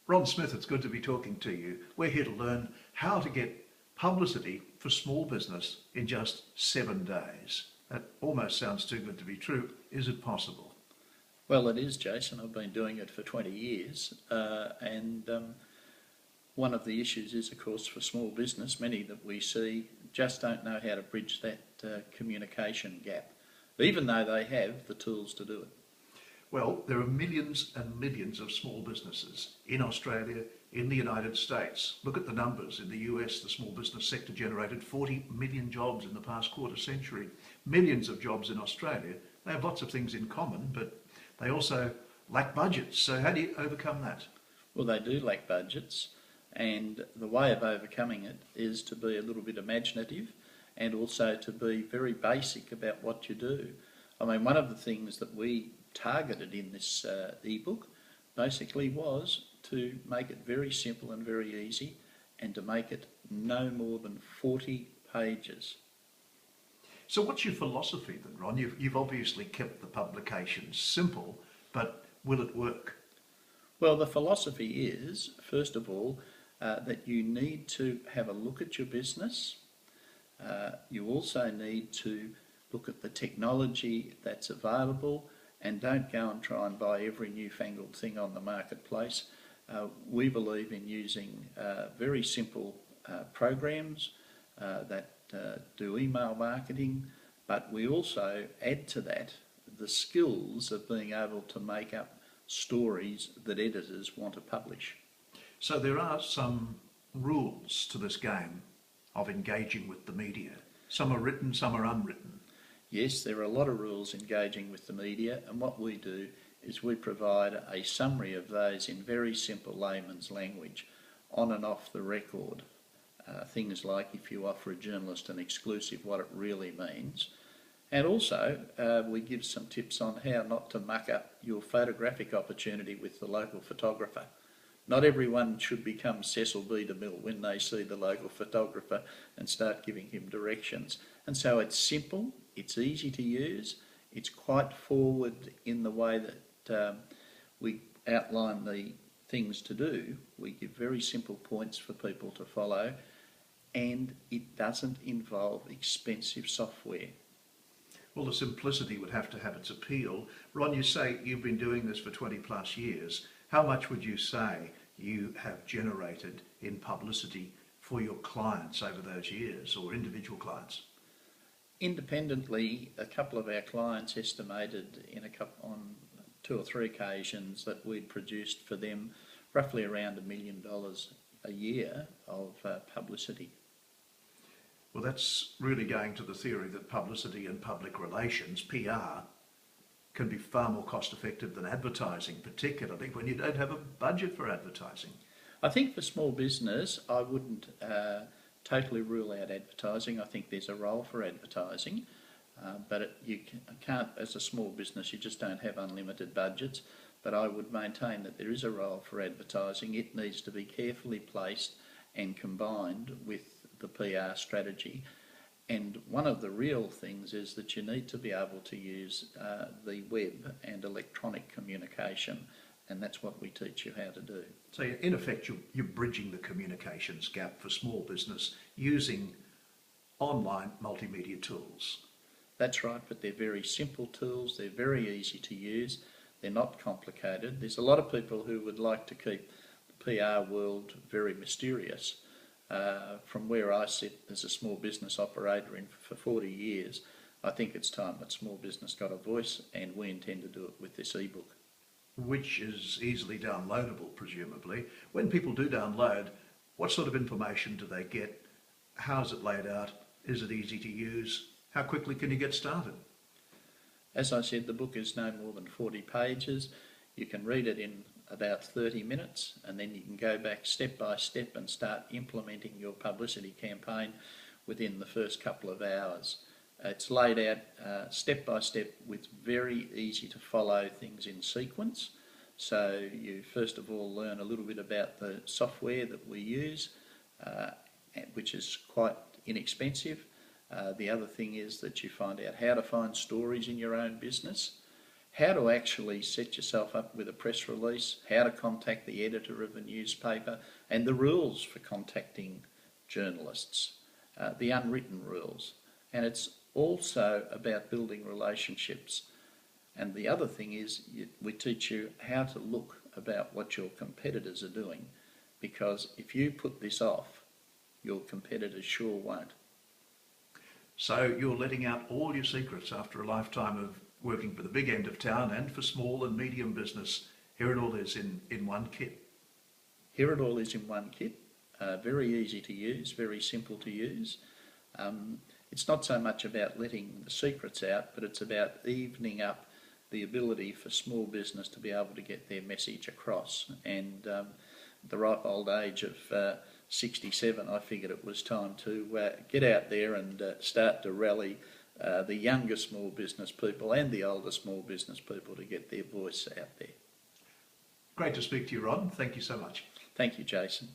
Ron Smith, it's good to be talking to you. We're here to learn how to get publicity for small business in just 7 days. That almost sounds too good to be true. Is it possible? Well, it is, Jason. I've been doing it for 20 years, and one of the issues is, of course, for small business, many that we see just don't know how to bridge that communication gap, even though they have the tools to do it. Well, there are millions and millions of small businesses in Australia, in the United States. Look at the numbers. In the US, the small business sector generated 40 million jobs in the past quarter century. Millions of jobs in Australia. They have lots of things in common, but they also lack budgets. So how do you overcome that? Well, they do lack budgets, and the way of overcoming it is to be a little bit imaginative and also to be very basic about what you do. I mean, one of the things that we targeted in this ebook basically was to make it very simple and very easy, and to make it no more than 40 pages. So what's your philosophy then, Ron? You've obviously kept the publication simple, but will it work? Well, the philosophy is, first of all, that you need to have a look at your business. You also need to look at the technology that's available, and don't go and try and buy every newfangled thing on the marketplace. We believe in using very simple programs that do email marketing, but we also add to that the skills of being able to make up stories that editors want to publish. So there are some rules to this game of engaging with the media. Some are written, some are unwritten. Yes, there are a lot of rules engaging with the media, and what we do is we provide a summary of those in very simple layman's language, on and off the record. Things like, if you offer a journalist an exclusive, what it really means. And also we give some tips on how not to muck up your photographic opportunity with the local photographer. Not everyone should become Cecil B. DeMille when they see the local photographer and start giving him directions. And so it's simple, it's easy to use, it's quite forward in the way that we outline the things to do. We give very simple points for people to follow, and it doesn't involve expensive software. Well, the simplicity would have to have its appeal. Ron, you say you've been doing this for 20 plus years. How much would you say you have generated in publicity for your clients over those years, or individual clients? Independently, a couple of our clients estimated on 2 or 3 occasions that we'd produced for them roughly around $1 million a year of publicity. Well, that's really going to the theory that publicity and public relations, PR, can be far more cost effective than advertising, particularly when you don't have a budget for advertising. I think for small business, I wouldn't totally rule out advertising. I think there's a role for advertising, but you can't, as a small business, you just don't have unlimited budgets. But I would maintain that there is a role for advertising. It needs to be carefully placed and combined with the PR strategy. And one of the real things is that you need to be able to use the web and electronic communication, and that's what we teach you how to do. So in effect, you're bridging the communications gap for small business using online multimedia tools. That's right, but they're very simple tools, they're very easy to use, they're not complicated. There's a lot of people who would like to keep the PR world very mysterious. From where I sit as a small business operator for 40 years, I think it's time that small business got a voice, and we intend to do it with this ebook. Which is easily downloadable, presumably. When people do download, what sort of information do they get? How is it laid out? Is it easy to use? How quickly can you get started? As I said, the book is no more than 40 pages. You can read it in about 30 minutes, and then you can go back step by step and start implementing your publicity campaign within the first couple of hours. It's laid out step by step with very easy to follow things in sequence. So you first of all learn a little bit about the software that we use, which is quite inexpensive. The other thing is that you find out how to find stories in your own business, how to actually set yourself up with a press release, how to contact the editor of a newspaper, and the rules for contacting journalists, the unwritten rules. And it's also about building relationships. And the other thing is we teach you how to look about what your competitors are doing, because if you put this off, your competitors sure won't. So you're letting out all your secrets after a lifetime of working for the big end of town and for small and medium business. Here it all is in one kit. Here it all is in one kit. Very easy to use, very simple to use. It's not so much about letting the secrets out, but it's about evening up the ability for small business to be able to get their message across. And the ripe old age of 67, I figured it was time to get out there and start to rally the younger small business people and the older small business people to get their voice out there. Great to speak to you, Ron. Thank you so much. Thank you, Jason.